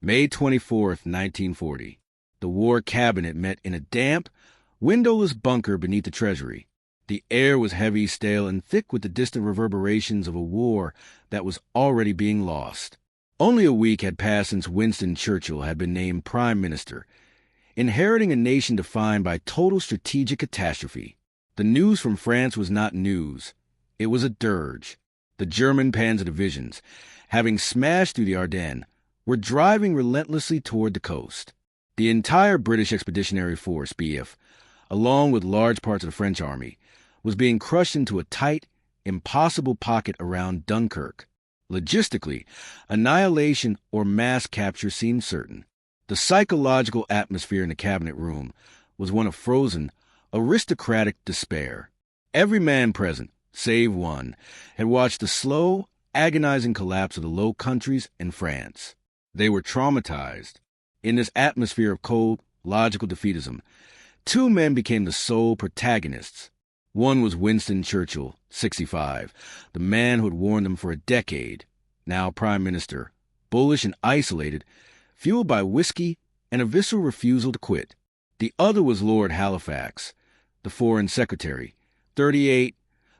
May 24, 1940. The War Cabinet met in a damp, windowless bunker beneath the Treasury. The air was heavy, stale, and thick with the distant reverberations of a war that was already being lost. Only a week had passed since Winston Churchill had been named Prime Minister, inheriting a nation defined by total strategic catastrophe. The news from France was not news. It was a dirge. The German panzer divisions, having smashed through the Ardennes, were driving relentlessly toward the coast. The entire British Expeditionary Force, BF, along with large parts of the French army, was being crushed into a tight, impossible pocket around Dunkirk. Logistically, annihilation or mass capture seemed certain. The psychological atmosphere in the cabinet room was one of frozen, aristocratic despair. Every man present, save one, had watched the slow, agonizing collapse of the Low Countries and France. They were traumatized. In this atmosphere of cold, logical defeatism, two men became the sole protagonists. One was Winston Churchill, 65, the man who had warned them for a decade, now Prime Minister, bullish and isolated, fueled by whiskey and a visceral refusal to quit. The other was Lord Halifax, the Foreign Secretary, 38,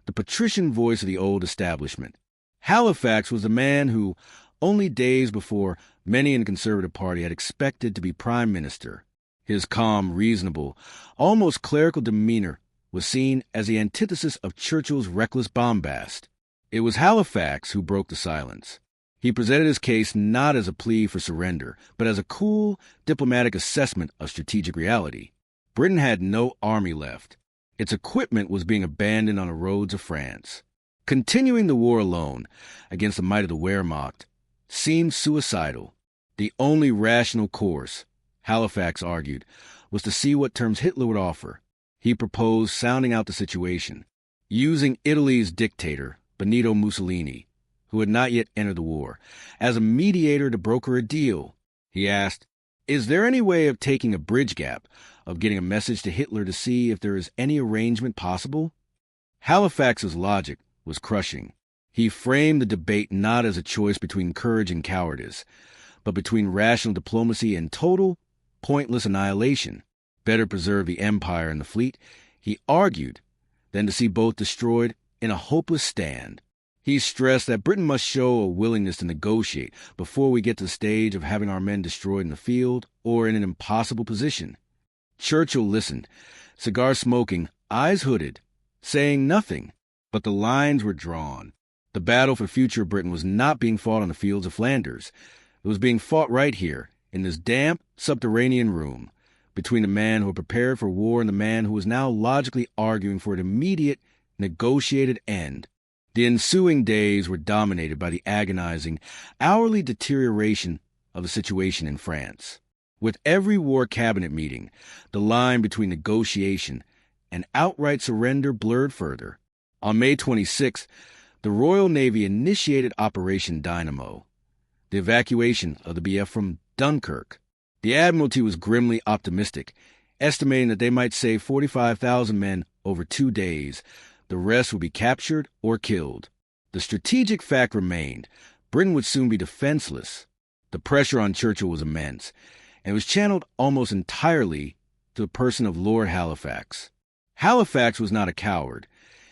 the patrician voice of the old establishment. Halifax was the man who, only days before, many in the Conservative Party had expected to be Prime Minister. His calm, reasonable, almost clerical demeanor was seen as the antithesis of Churchill's reckless bombast. It was Halifax who broke the silence. He presented his case not as a plea for surrender, but as a cool, diplomatic assessment of strategic reality. Britain had no army left. Its equipment was being abandoned on the roads of France. Continuing the war alone, against the might of the Wehrmacht, seemed suicidal. The only rational course, Halifax argued, was to see what terms Hitler would offer. He proposed sounding out the situation, using Italy's dictator, Benito Mussolini, who had not yet entered the war, as a mediator to broker a deal. He asked, "Is there any way of taking a bridge gap, of getting a message to Hitler to see if there is any arrangement possible?" Halifax's logic was crushing. He framed the debate not as a choice between courage and cowardice, but between rational diplomacy and total, pointless annihilation. Better preserve the empire and the fleet, he argued, than to see both destroyed in a hopeless stand. He stressed that Britain must show a willingness to negotiate before we get to the stage of having our men destroyed in the field or in an impossible position. Churchill listened, cigar smoking, eyes hooded, saying nothing, but the lines were drawn. The battle for future Britain was not being fought on the fields of Flanders. It was being fought right here, in this damp, subterranean room, between the man who had prepared for war and the man who was now logically arguing for an immediate, negotiated end. The ensuing days were dominated by the agonizing, hourly deterioration of the situation in France. With every war cabinet meeting, the line between negotiation and outright surrender blurred further. On May 26, the Royal Navy initiated Operation Dynamo, the evacuation of the BF from Dunkirk. The Admiralty was grimly optimistic, estimating that they might save 45,000 men over 2 days. The rest would be captured or killed. The strategic fact remained: Britain would soon be defenseless. The pressure on Churchill was immense, and it was channeled almost entirely to the person of Lord Halifax. Halifax was not a coward.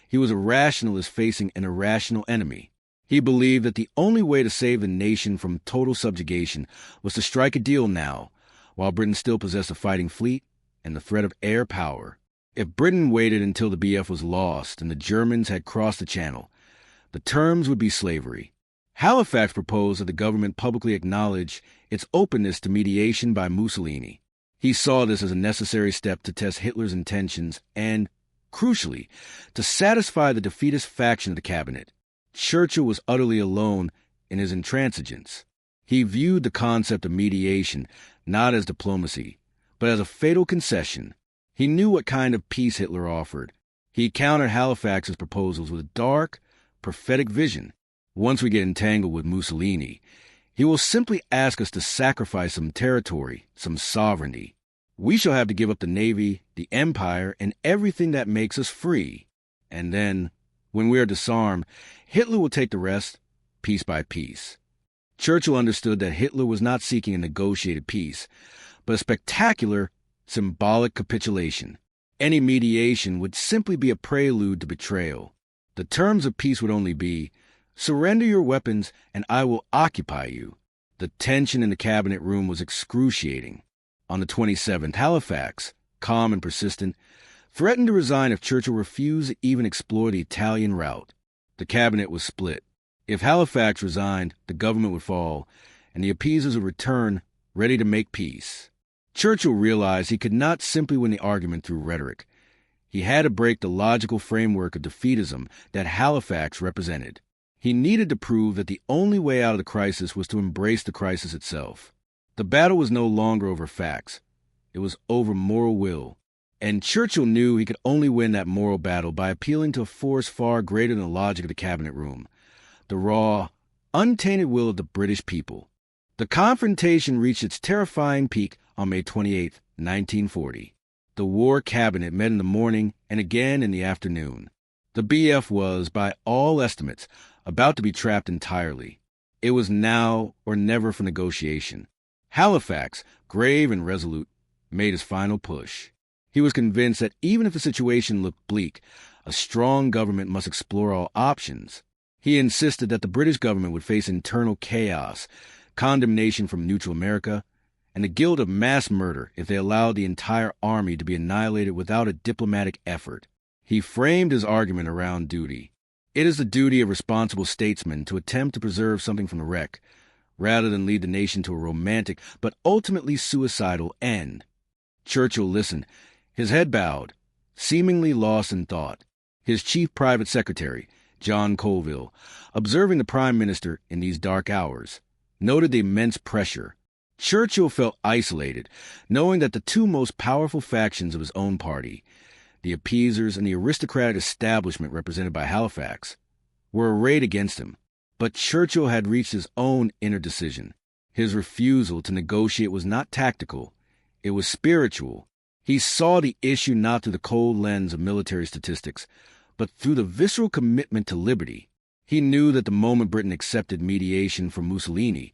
He was a rationalist facing an irrational enemy. He believed that the only way to save the nation from total subjugation was to strike a deal now, while Britain still possessed a fighting fleet and the threat of air power. If Britain waited until the BF was lost and the Germans had crossed the Channel, the terms would be slavery. Halifax proposed that the government publicly acknowledge its openness to mediation by Mussolini. He saw this as a necessary step to test Hitler's intentions and, crucially, to satisfy the defeatist faction of the cabinet. Churchill was utterly alone in his intransigence. He viewed the concept of mediation not as diplomacy, but as a fatal concession. He knew what kind of peace Hitler offered. He countered Halifax's proposals with a dark, prophetic vision. Once we get entangled with Mussolini, he will simply ask us to sacrifice some territory, some sovereignty. We shall have to give up the navy, the empire, and everything that makes us free. And then, when we are disarmed, Hitler will take the rest, piece by piece. Churchill understood that Hitler was not seeking a negotiated peace, but a spectacular, symbolic capitulation. Any mediation would simply be a prelude to betrayal. The terms of peace would only be, "Surrender your weapons and I will occupy you." The tension in the cabinet room was excruciating. On the 27th, Halifax, calm and persistent, threatened to resign if Churchill refused to even explore the Italian route. The cabinet was split. If Halifax resigned, the government would fall, and the appeasers would return, ready to make peace. Churchill realized he could not simply win the argument through rhetoric. He had to break the logical framework of defeatism that Halifax represented. He needed to prove that the only way out of the crisis was to embrace the crisis itself. The battle was no longer over facts. It was over moral will. And Churchill knew he could only win that moral battle by appealing to a force far greater than the logic of the cabinet room, the raw, untainted will of the British people. The confrontation reached its terrifying peak on May 28, 1940. The war cabinet met in the morning and again in the afternoon. The BF was, by all estimates, about to be trapped entirely. It was now or never for negotiation. Halifax, grave and resolute, made his final push. He was convinced that even if the situation looked bleak, a strong government must explore all options. He insisted that the British government would face internal chaos, condemnation from neutral America, and the guilt of mass murder if they allowed the entire army to be annihilated without a diplomatic effort. He framed his argument around duty. It is the duty of responsible statesmen to attempt to preserve something from the wreck, rather than lead the nation to a romantic but ultimately suicidal end. Churchill listened, his head bowed, seemingly lost in thought. His chief private secretary, John Colville, observing the Prime Minister in these dark hours, noted the immense pressure. Churchill felt isolated, knowing that the two most powerful factions of his own party, the appeasers and the aristocratic establishment represented by Halifax, were arrayed against him. But Churchill had reached his own inner decision. His refusal to negotiate was not tactical, it was spiritual. He saw the issue not through the cold lens of military statistics, but through the visceral commitment to liberty. He knew that the moment Britain accepted mediation from Mussolini,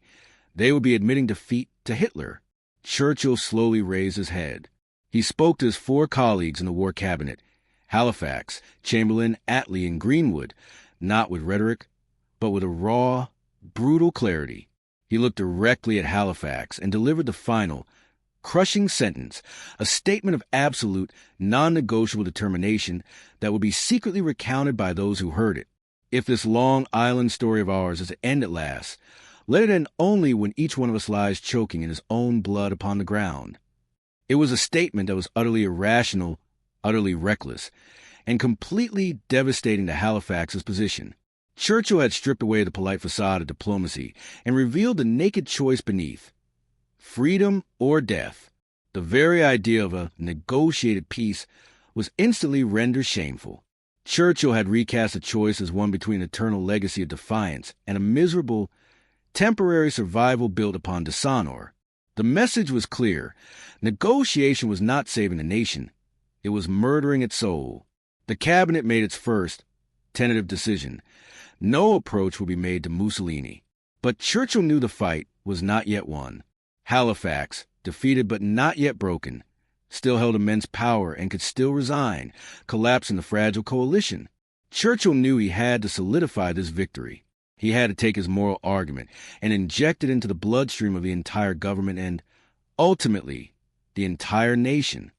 they would be admitting defeat to Hitler. Churchill slowly raised his head. He spoke to his four colleagues in the war cabinet, Halifax, Chamberlain, Attlee, and Greenwood, not with rhetoric, but with a raw, brutal clarity. He looked directly at Halifax and delivered the final, crushing sentence, a statement of absolute, non-negotiable determination that would be secretly recounted by those who heard it. If this long island story of ours is to end at last, let it end only when each one of us lies choking in his own blood upon the ground. It was a statement that was utterly irrational, utterly reckless, and completely devastating to Halifax's position. Churchill had stripped away the polite facade of diplomacy and revealed the naked choice beneath. Freedom or death. The very idea of a negotiated peace was instantly rendered shameful. Churchill had recast the choice as one between an eternal legacy of defiance and a miserable, temporary survival built upon dishonor. The message was clear. Negotiation was not saving the nation. It was murdering its soul. The cabinet made its first, tentative decision. No approach would be made to Mussolini. But Churchill knew the fight was not yet won. Halifax, defeated but not yet broken, still held immense power and could still resign, collapsing the fragile coalition. Churchill knew he had to solidify this victory. He had to take his moral argument and inject it into the bloodstream of the entire government and, ultimately, the entire nation.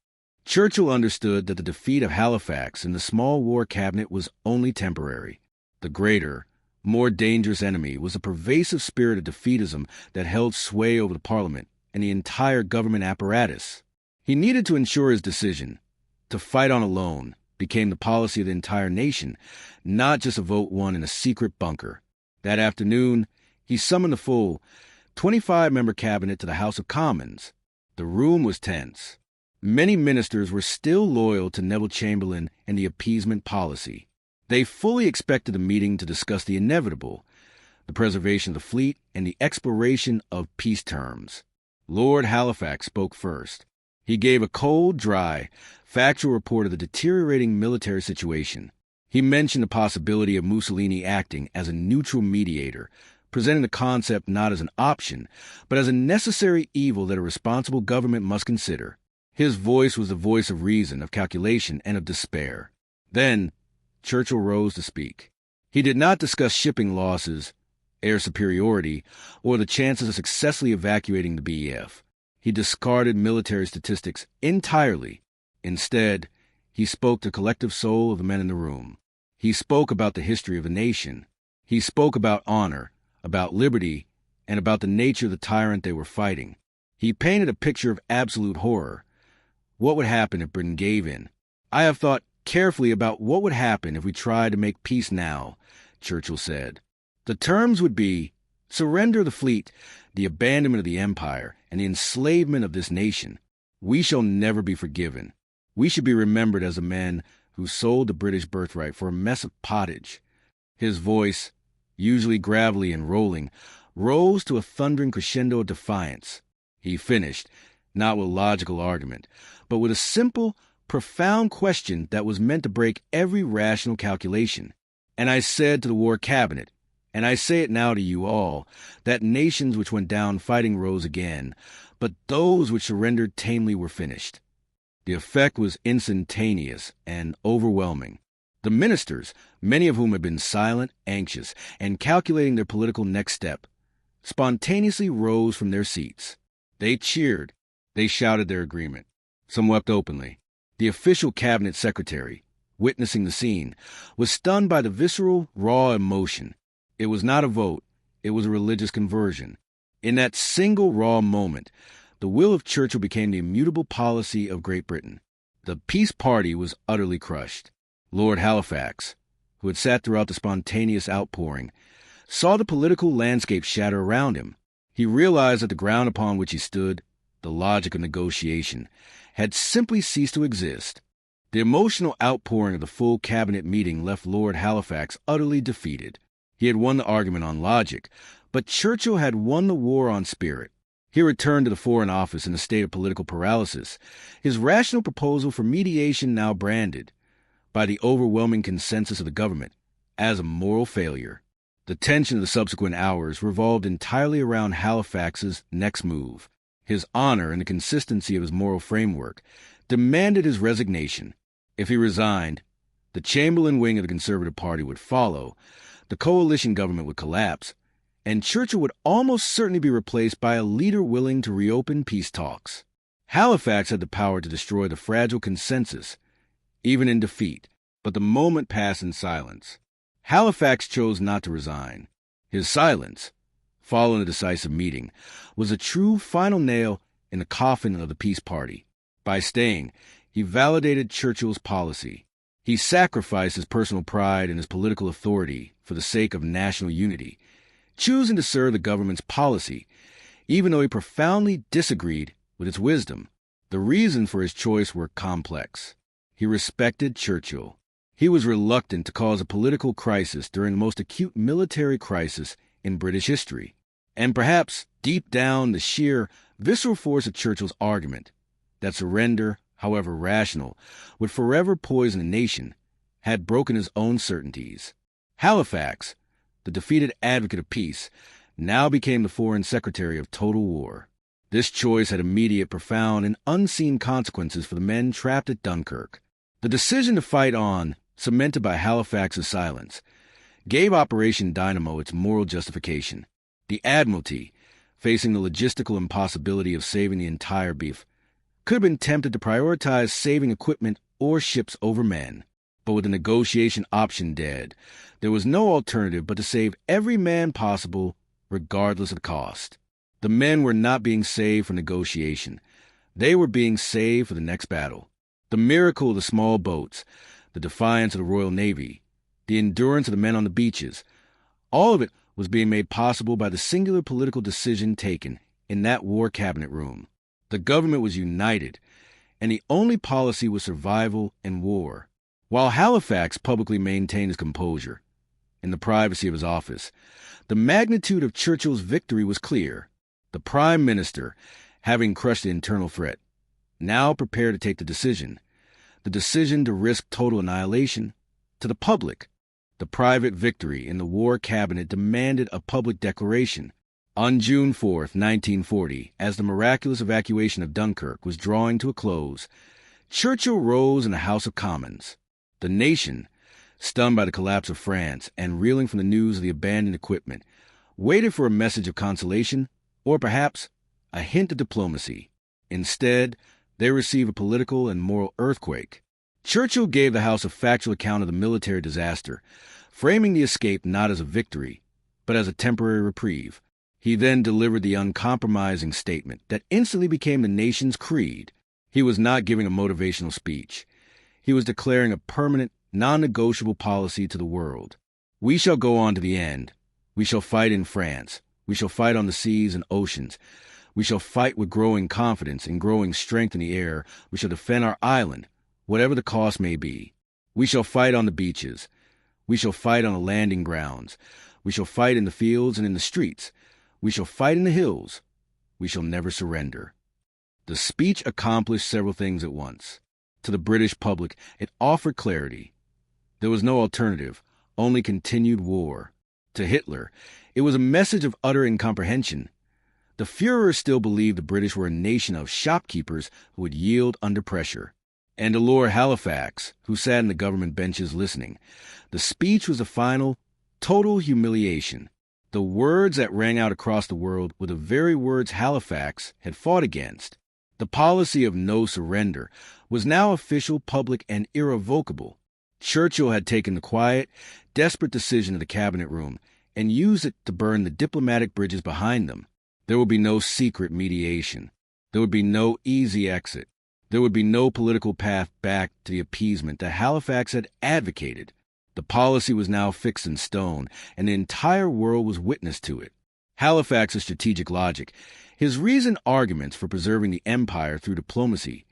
Churchill understood that the defeat of Halifax in the small war cabinet was only temporary. The greater, more dangerous enemy was the pervasive spirit of defeatism that held sway over the Parliament and the entire government apparatus. He needed to ensure his decision. To fight on alone became the policy of the entire nation, not just a vote won in a secret bunker. That afternoon, he summoned the full 25-member cabinet to the House of Commons. The room was tense. Many ministers were still loyal to Neville Chamberlain and the appeasement policy. They fully expected the meeting to discuss the inevitable, the preservation of the fleet and the exploration of peace terms. Lord Halifax spoke first. He gave a cold, dry, factual report of the deteriorating military situation. He mentioned the possibility of Mussolini acting as a neutral mediator, presenting the concept not as an option, but as a necessary evil that a responsible government must consider. His voice was the voice of reason, of calculation, and of despair. Then, Churchill rose to speak. He did not discuss shipping losses, air superiority, or the chances of successfully evacuating the BEF. He discarded military statistics entirely. Instead, he spoke to the collective soul of the men in the room. He spoke about the history of the nation. He spoke about honor, about liberty, and about the nature of the tyrant they were fighting. He painted a picture of absolute horror. What would happen if Britain gave in? I have thought carefully about what would happen if we tried to make peace now, Churchill said. The terms would be surrender of the fleet, the abandonment of the empire, and the enslavement of this nation. We shall never be forgiven. We should be remembered as the men who sold the British birthright for a mess of pottage. His voice, usually gravelly and rolling, rose to a thundering crescendo of defiance. He finished, not with logical argument, but with a simple, profound question that was meant to break every rational calculation. And I said to the War Cabinet, and I say it now to you all, that nations which went down fighting rose again, but those which surrendered tamely were finished. The effect was instantaneous and overwhelming. The ministers, many of whom had been silent, anxious, and calculating their political next step, spontaneously rose from their seats. They cheered. They shouted their agreement. Some wept openly. The official cabinet secretary, witnessing the scene, was stunned by the visceral, raw emotion. It was not a vote. It was a religious conversion. In that single raw moment, the will of Churchill became the immutable policy of Great Britain. The peace party was utterly crushed. Lord Halifax, who had sat throughout the spontaneous outpouring, saw the political landscape shatter around him. He realized that the ground upon which he stood, the logic of negotiation, had simply ceased to exist. The emotional outpouring of the full cabinet meeting left Lord Halifax utterly defeated. He had won the argument on logic, but Churchill had won the war on spirit. He returned to the Foreign Office in a state of political paralysis, his rational proposal for mediation now branded, by the overwhelming consensus of the government, as a moral failure. The tension of the subsequent hours revolved entirely around Halifax's next move. His honor and the consistency of his moral framework demanded his resignation. If he resigned, the Chamberlain wing of the Conservative Party would follow, the coalition government would collapse, and Churchill would almost certainly be replaced by a leader willing to reopen peace talks. Halifax had the power to destroy the fragile consensus, even in defeat, but the moment passed in silence. Halifax chose not to resign. His silence, following a decisive meeting, was a true final nail in the coffin of the peace party. By staying, he validated Churchill's policy. He sacrificed his personal pride and his political authority for the sake of national unity, choosing to serve the government's policy, even though he profoundly disagreed with its wisdom. The reasons for his choice were complex. He respected Churchill. He was reluctant to cause a political crisis during the most acute military crisis in British history. And perhaps, deep down, the sheer, visceral force of Churchill's argument, that surrender, however rational, would forever poison a nation, had broken his own certainties. Halifax, the defeated advocate of peace, now became the Foreign Secretary of total war. This choice had immediate, profound, and unseen consequences for the men trapped at Dunkirk. The decision to fight on, cemented by Halifax's silence, gave Operation Dynamo its moral justification. The Admiralty, facing the logistical impossibility of saving the entire beef, could have been tempted to prioritize saving equipment or ships over men. But with the negotiation option dead, there was no alternative but to save every man possible, regardless of the cost. The men were not being saved for negotiation. They were being saved for the next battle. The miracle of the small boats, the defiance of the Royal Navy, the endurance of the men on the beaches, all of it was being made possible by the singular political decision taken in that War Cabinet room. The government was united, and the only policy was survival and war. While Halifax publicly maintained his composure, in the privacy of his office, the magnitude of Churchill's victory was clear. The Prime Minister, having crushed the internal threat, now prepared to take the decision to risk total annihilation, to the public. The private victory in the war cabinet demanded a public declaration. On June 4th, 1940, as the miraculous evacuation of Dunkirk was drawing to a close, Churchill rose in the House of Commons. The nation, stunned by the collapse of France and reeling from the news of the abandoned equipment, waited for a message of consolation or perhaps a hint of diplomacy. Instead, they received a political and moral earthquake. Churchill gave the House a factual account of the military disaster, framing the escape not as a victory, but as a temporary reprieve. He then delivered the uncompromising statement that instantly became the nation's creed. He was not giving a motivational speech. He was declaring a permanent, non-negotiable policy to the world. We shall go on to the end. We shall fight in France. We shall fight on the seas and oceans. We shall fight with growing confidence and growing strength in the air. We shall defend our island, whatever the cost may be. We shall fight on the beaches. We shall fight on the landing grounds. We shall fight in the fields and in the streets. We shall fight in the hills. We shall never surrender. The speech accomplished several things at once. To the British public, it offered clarity. There was no alternative, only continued war. To Hitler, it was a message of utter incomprehension. The Führer still believed the British were a nation of shopkeepers who would yield under pressure. And to Lord Halifax, who sat in the government benches listening, the speech was a final, total humiliation. The words that rang out across the world were the very words Halifax had fought against. The policy of no surrender was now official, public, and irrevocable. Churchill had taken the quiet, desperate decision of the cabinet room and used it to burn the diplomatic bridges behind them. There would be no secret mediation. There would be no easy exit. There would be no political path back to the appeasement that Halifax had advocated. The policy was now fixed in stone, and the entire world was witness to it. Halifax's strategic logic, his reasoned arguments for preserving the empire through diplomacy,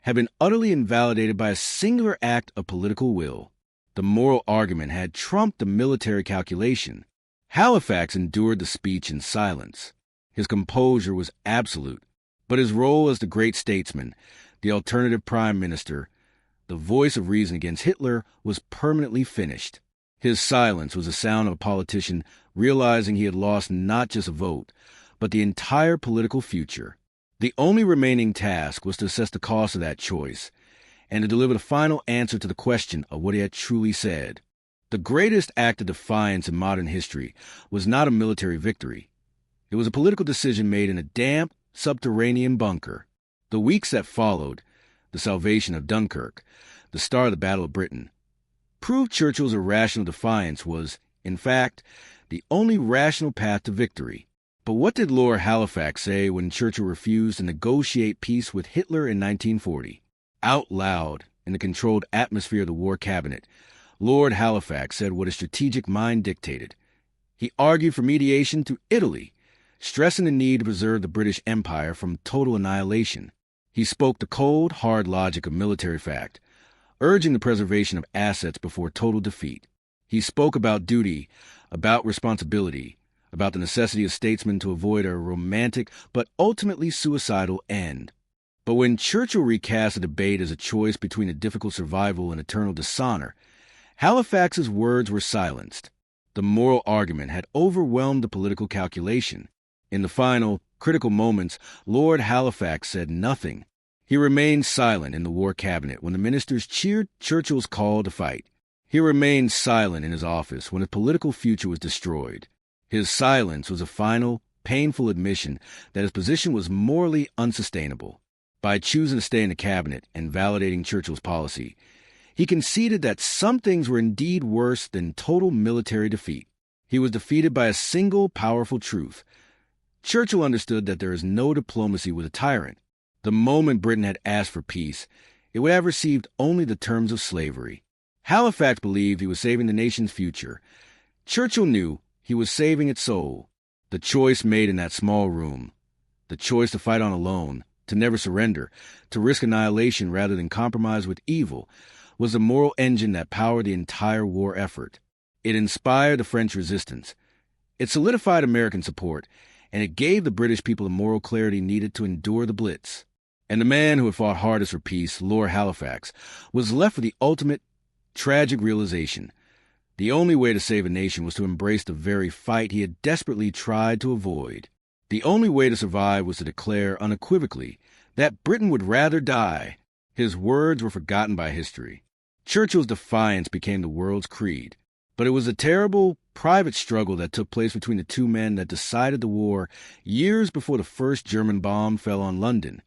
had been utterly invalidated by a singular act of political will. The moral argument had trumped the military calculation. Halifax endured the speech in silence. His composure was absolute, but his role as the great statesman, the alternative prime minister, the voice of reason against Hitler, was permanently finished. His silence was the sound of a politician realizing he had lost not just a vote, but the entire political future. The only remaining task was to assess the cost of that choice, and to deliver the final answer to the question of what he had truly said. The greatest act of defiance in modern history was not a military victory. It was a political decision made in a damp, subterranean bunker. The weeks that followed, the salvation of Dunkirk, the start of the Battle of Britain, proved Churchill's irrational defiance was, in fact, the only rational path to victory. But what did Lord Halifax say when Churchill refused to negotiate peace with Hitler in 1940? Out loud, in the controlled atmosphere of the war cabinet, Lord Halifax said what his strategic mind dictated. He argued for mediation to Italy, stressing the need to preserve the British Empire from total annihilation. He spoke the cold, hard logic of military fact, urging the preservation of assets before total defeat. He spoke about duty, about responsibility, about the necessity of statesmen to avoid a romantic but ultimately suicidal end. But when Churchill recast the debate as a choice between a difficult survival and eternal dishonor, Halifax's words were silenced. The moral argument had overwhelmed the political calculation. In the final, critical moments, Lord Halifax said nothing. He remained silent in the war cabinet when the ministers cheered Churchill's call to fight. He remained silent in his office when his political future was destroyed. His silence was a final, painful admission that his position was morally unsustainable. By choosing to stay in the cabinet and validating Churchill's policy, he conceded that some things were indeed worse than total military defeat. He was defeated by a single powerful truth. Churchill understood that there is no diplomacy with a tyrant. The moment Britain had asked for peace, it would have received only the terms of slavery. Halifax believed he was saving the nation's future. Churchill knew he was saving its soul. The choice made in that small room, the choice to fight on alone, to never surrender, to risk annihilation rather than compromise with evil, was the moral engine that powered the entire war effort. It inspired the French resistance. It solidified American support, and it gave the British people the moral clarity needed to endure the Blitz. And the man who had fought hardest for peace, Lord Halifax, was left with the ultimate, tragic realization. The only way to save a nation was to embrace the very fight he had desperately tried to avoid. The only way to survive was to declare unequivocally that Britain would rather die. His words were forgotten by history. Churchill's defiance became the world's creed. But it was a terrible, private struggle that took place between the two men that decided the war years before the first German bomb fell on London.